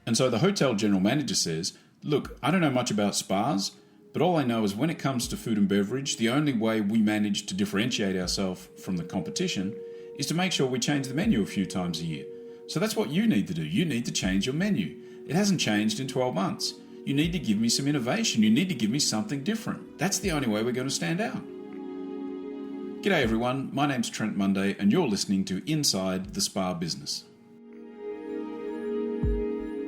And so the hotel general manager says, look, I don't know much about spas, but all I know is when it comes to food and beverage, the only way we manage to differentiate ourselves from the competition is to make sure we change the menu a few times a year. So that's what you need to do. You need to change your menu. It hasn't changed in 12 months. You need to give me some innovation. You need to give me something different. That's the only way we're going to stand out. G'day everyone, my name's Trent Monday and you're listening to Inside the Spa Business.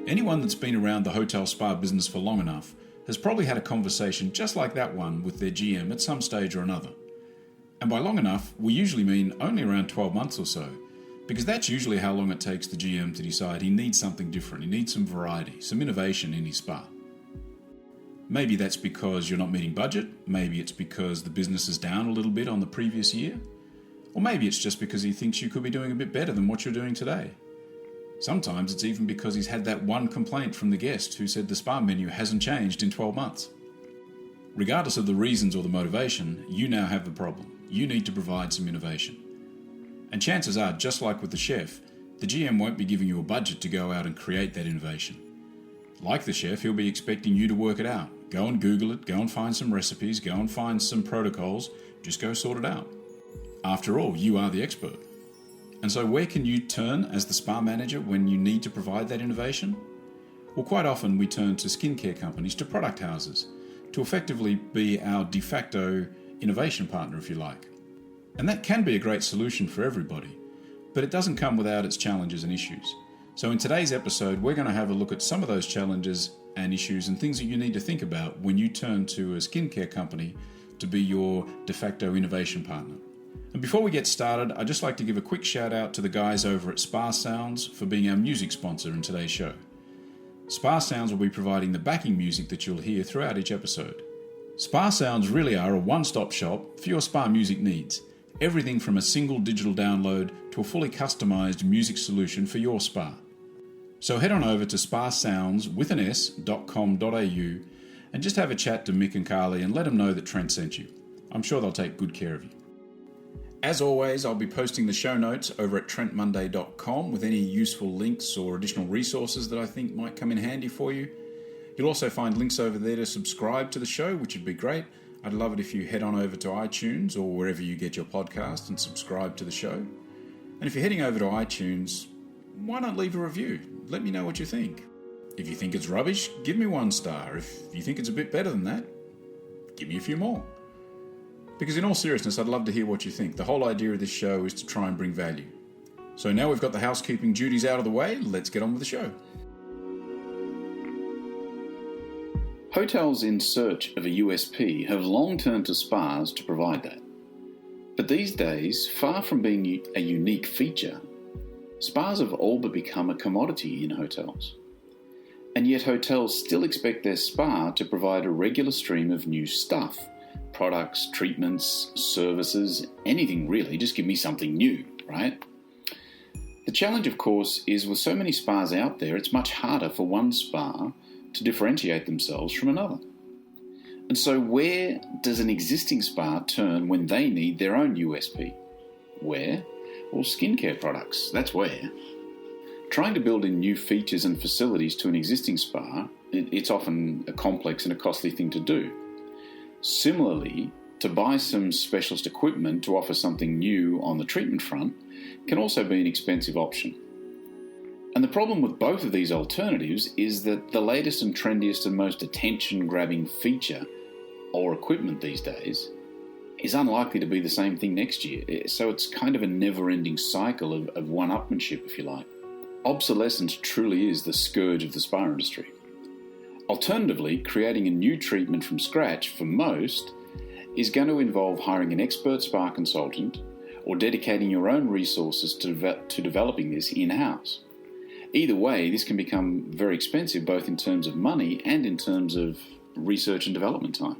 Anyone that's been around the hotel spa business for long enough has probably had a conversation just like that one with their GM at some stage or another. And by long enough, we usually mean only around 12 months or so, because that's usually how long it takes the GM to decide he needs something different, he needs some variety, some innovation in his spa. Maybe that's because you're not meeting budget, maybe it's because the business is down a little bit on the previous year, or maybe it's just because he thinks you could be doing a bit better than what you're doing today. Sometimes it's even because he's had that one complaint from the guest who said the spa menu hasn't changed in 12 months. Regardless of the reasons or the motivation, you now have the problem. You need to provide some innovation. And chances are, just like with the chef, the GM won't be giving you a budget to go out and create that innovation. Like the chef, he'll be expecting you to work it out. Go and Google it, go and find some recipes, go and find some protocols, just go sort it out. After all, you are the expert. And so where can you turn as the spa manager when you need to provide that innovation? Well, quite often we turn to skincare companies, to product houses, to effectively be our de facto innovation partner, if you like. And that can be a great solution for everybody, but it doesn't come without its challenges and issues. So in today's episode, we're going to have a look at some of those challenges and issues and things that you need to think about when you turn to a skincare company to be your de facto innovation partner. And before we get started, I'd just like to give a quick shout out to the guys over at Spa Sounds for being our music sponsor in today's show. Spa Sounds will be providing the backing music that you'll hear throughout each episode. Spa Sounds really are a one-stop shop for your spa music needs. Everything from a single digital download to a fully customized music solution for your spa. So head on over to spasounds.com.au and just have a chat to Mick and Carly and let them know that Trent sent you. I'm sure they'll take good care of you. As always, I'll be posting the show notes over at trentmonday.com with any useful links or additional resources that I think might come in handy for you. You'll also find links over there to subscribe to the show, which would be great. I'd love it if you head on over to iTunes or wherever you get your podcast and subscribe to the show. And if you're heading over to iTunes, why not leave a review? Let me know what you think. If you think it's rubbish, give me 1 star. If you think it's a bit better than that, give me a few more. Because in all seriousness, I'd love to hear what you think. The whole idea of this show is to try and bring value. So now we've got the housekeeping duties out of the way, let's get on with the show. Hotels in search of a USP have long turned to spas to provide that. But these days, far from being a unique feature, spas have all but become a commodity in hotels. And yet hotels still expect their spa to provide a regular stream of new stuff. Products, treatments, services, anything really, just give me something new, right? The challenge, of course, is with so many spas out there, it's much harder for one spa to differentiate themselves from another. And so where does an existing spa turn when they need their own USP? Where? Well, skincare products, that's where. Trying to build in new features and facilities to an existing spa, it's often a complex and a costly thing to do. Similarly, to buy some specialist equipment to offer something new on the treatment front can also be an expensive option. And the problem with both of these alternatives is that the latest and trendiest and most attention-grabbing feature or equipment these days is unlikely to be the same thing next year. So it's kind of a never-ending cycle of one-upmanship, if you like. Obsolescence truly is the scourge of the spa industry. Alternatively, creating a new treatment from scratch for most is going to involve hiring an expert spa consultant or dedicating your own resources to developing this in-house. Either way, this can become very expensive both in terms of money and in terms of research and development time.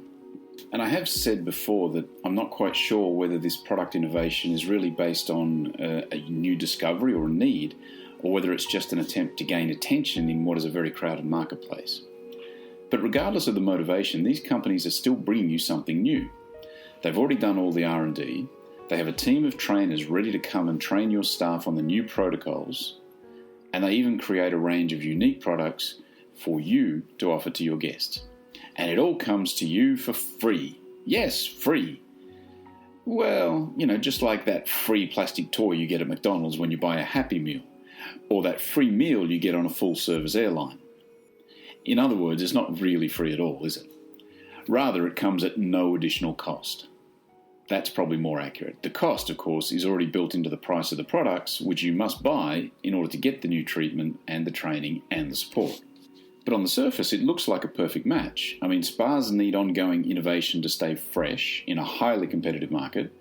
And I have said before that I'm not quite sure whether this product innovation is really based on a new discovery or a need, or whether it's just an attempt to gain attention in what is a very crowded marketplace. But regardless of the motivation, these companies are still bringing you something new. They've already done all the R&D. They have a team of trainers ready to come and train your staff on the new protocols. And they even create a range of unique products for you to offer to your guests. And it all comes to you for free. Yes, free. Well, just like that free plastic toy you get at McDonald's when you buy a Happy Meal, or that free meal you get on a full-service airline. In other words, it's not really free at all, is it? Rather, it comes at no additional cost. That's probably more accurate. The cost, of course, is already built into the price of the products, which you must buy in order to get the new treatment and the training and the support. But on the surface, it looks like a perfect match. Spas need ongoing innovation to stay fresh in a highly competitive market.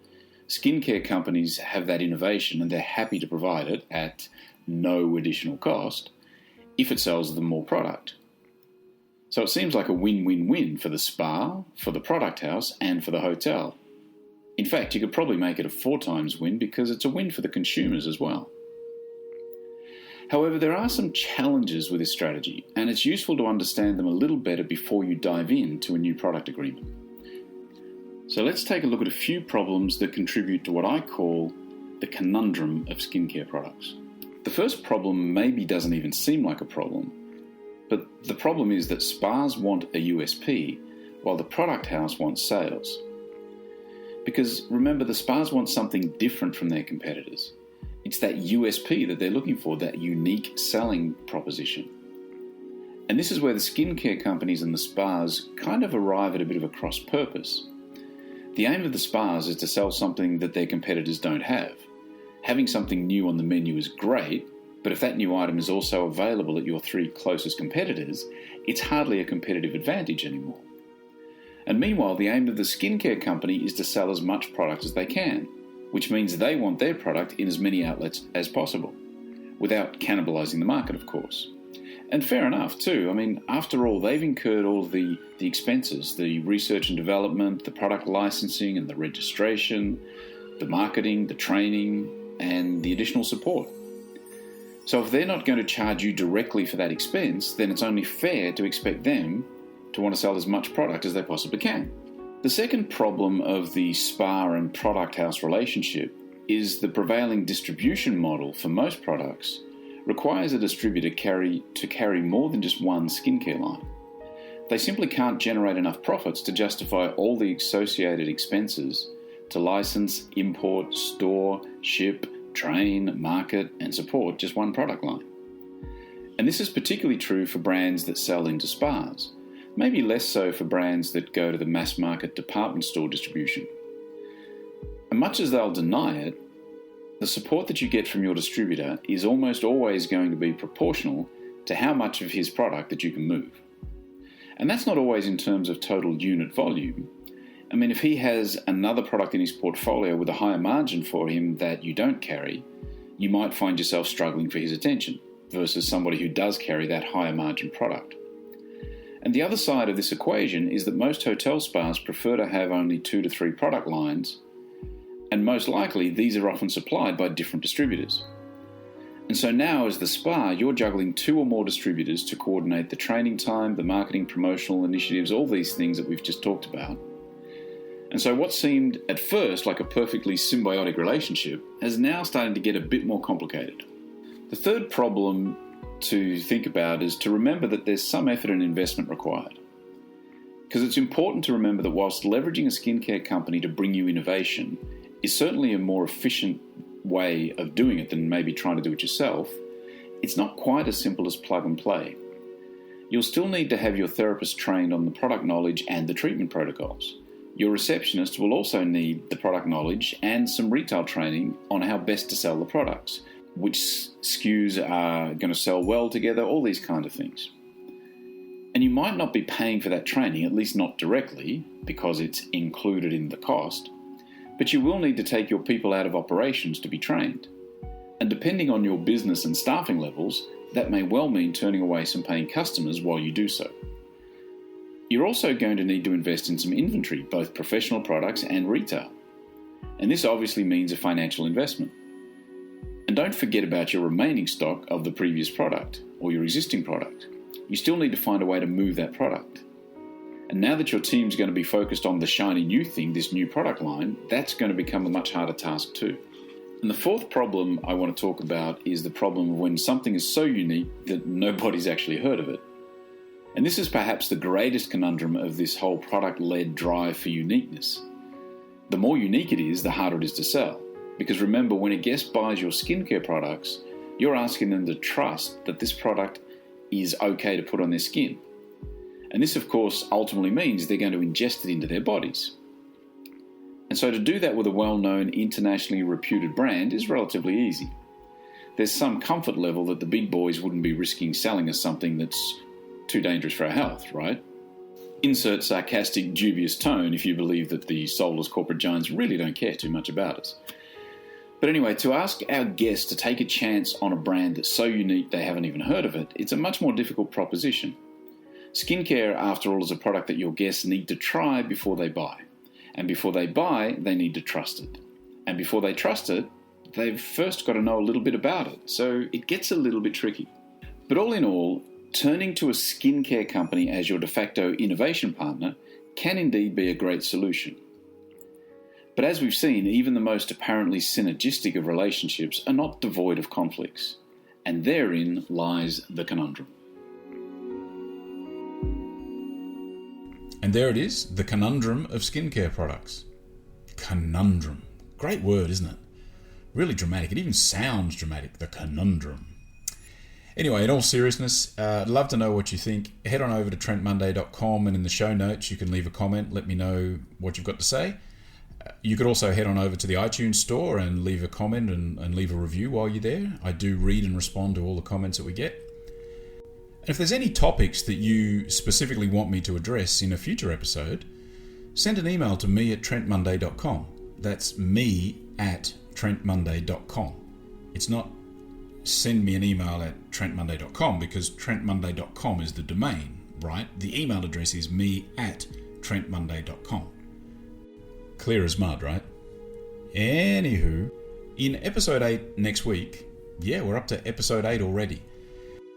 Skincare companies have that innovation and they're happy to provide it at no additional cost if it sells them more product. So it seems like a win-win-win for the spa, for the product house, and for the hotel. In fact, you could probably make it a 4 times win because it's a win for the consumers as well. However, there are some challenges with this strategy, and it's useful to understand them a little better before you dive into a new product agreement. So let's take a look at a few problems that contribute to what I call the conundrum of skincare products. The first problem maybe doesn't even seem like a problem, but the problem is that spas want a USP while the product house wants sales. Because remember, the spas want something different from their competitors. It's that USP that they're looking for, that unique selling proposition. And this is where the skincare companies and the spas kind of arrive at a bit of a cross purpose. The aim of the spas is to sell something that their competitors don't have. Having something new on the menu is great, but if that new item is also available at your 3 closest competitors, it's hardly a competitive advantage anymore. And meanwhile, the aim of the skincare company is to sell as much product as they can, which means they want their product in as many outlets as possible, without cannibalizing the market, of course. And fair enough, too. After all, they've incurred all of the expenses, the research and development, the product licensing and the registration, the marketing, the training, and the additional support. So if they're not going to charge you directly for that expense, then it's only fair to expect them to want to sell as much product as they possibly can. The second problem of the spa and product house relationship is the prevailing distribution model for most products requires a distributor to carry more than just one skincare line. They simply can't generate enough profits to justify all the associated expenses to license, import, store, ship, train, market, and support just one product line. And this is particularly true for brands that sell into spas, maybe less so for brands that go to the mass market department store distribution. And much as they'll deny it, the support that you get from your distributor is almost always going to be proportional to how much of his product that you can move. And that's not always in terms of total unit volume. If he has another product in his portfolio with a higher margin for him that you don't carry, you might find yourself struggling for his attention versus somebody who does carry that higher margin product. And the other side of this equation is that most hotel spas prefer to have only 2 to 3 product lines, and most likely these are often supplied by different distributors. And so now as the spa, you're juggling 2 or more distributors to coordinate the training time, the marketing, promotional initiatives, all these things that we've just talked about. And so what seemed at first like a perfectly symbiotic relationship has now started to get a bit more complicated. The third problem to think about is to remember that there's some effort and investment required. Because it's important to remember that whilst leveraging a skincare company to bring you innovation is certainly a more efficient way of doing it than maybe trying to do it yourself, it's not quite as simple as plug and play. You'll still need to have your therapist trained on the product knowledge and the treatment protocols. Your receptionist will also need the product knowledge and some retail training on how best to sell the products, which SKUs are going to sell well together, all these kind of things. And you might not be paying for that training, at least not directly, because it's included in the cost, but you will need to take your people out of operations to be trained. And depending on your business and staffing levels, that may well mean turning away some paying customers while you do so. You're also going to need to invest in some inventory, both professional products and retail. And this obviously means a financial investment. And don't forget about your remaining stock of the previous product or your existing product. You still need to find a way to move that product. And now that your team's going to be focused on the shiny new thing, this new product line, that's going to become a much harder task too. And the fourth problem I want to talk about is the problem of when something is so unique that nobody's actually heard of it. And this is perhaps the greatest conundrum of this whole product-led drive for uniqueness. The more unique it is, the harder it is to sell. Because remember, when a guest buys your skincare products, you're asking them to trust that this product is okay to put on their skin. And this, of course, ultimately means they're going to ingest it into their bodies. And so to do that with a well-known, internationally reputed brand is relatively easy. There's some comfort level that the big boys wouldn't be risking selling us something that's too dangerous for our health, right? Insert sarcastic, dubious tone if you believe that the soulless corporate giants really don't care too much about us. But anyway, to ask our guests to take a chance on a brand that's so unique they haven't even heard of it, it's a much more difficult proposition. Skincare, after all, is a product that your guests need to try before they buy. And before they buy, they need to trust it. And before they trust it, they've first got to know a little bit about it. So it gets a little bit tricky. But all in all, turning to a skincare company as your de facto innovation partner can indeed be a great solution. But as we've seen, even the most apparently synergistic of relationships are not devoid of conflicts. And therein lies the conundrum. And there it is, the conundrum of skincare products. Conundrum. Great word, isn't it? Really dramatic. It even sounds dramatic, the conundrum. Anyway, in all seriousness, I'd love to know what you think. Head on over to trentmonday.com, and in the show notes you can leave a comment. Let me know what you've got to say. You could also head on over to the iTunes store and leave a comment and leave a review while you're there. I do read and respond to all the comments that we get. And if there's any topics that you specifically want me to address in a future episode, send an email to me at trentmonday.com. That's me at trentmonday.com. It's not send me an email at trentmonday.com, because trentmonday.com is the domain, right? The email address is me at trentmonday.com. Clear as mud, right? Anywho, in episode 8 next week, yeah, we're up to episode 8 already,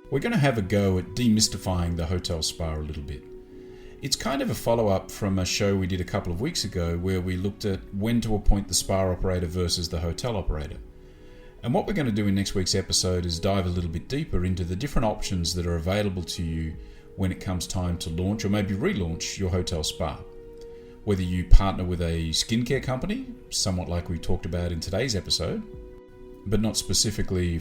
we're going to have a go at demystifying the hotel spa a little bit. It's kind of a follow-up from a show we did a couple of weeks ago where we looked at when to appoint the spa operator versus the hotel operator. And what we're going to do in next week's episode is dive a little bit deeper into the different options that are available to you when it comes time to launch or maybe relaunch your hotel spa. Whether you partner with a skincare company, somewhat like we talked about in today's episode, but not specifically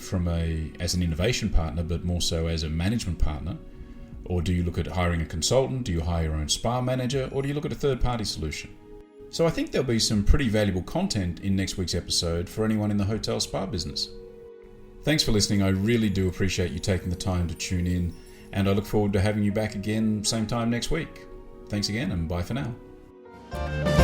as an innovation partner, but more so as a management partner. Or do you look at hiring a consultant? Do you hire your own spa manager? Or do you look at a third-party solution? So I think there'll be some pretty valuable content in next week's episode for anyone in the hotel spa business. Thanks for listening. I really do appreciate you taking the time to tune in, and I look forward to having you back again same time next week. Thanks again, and bye for now.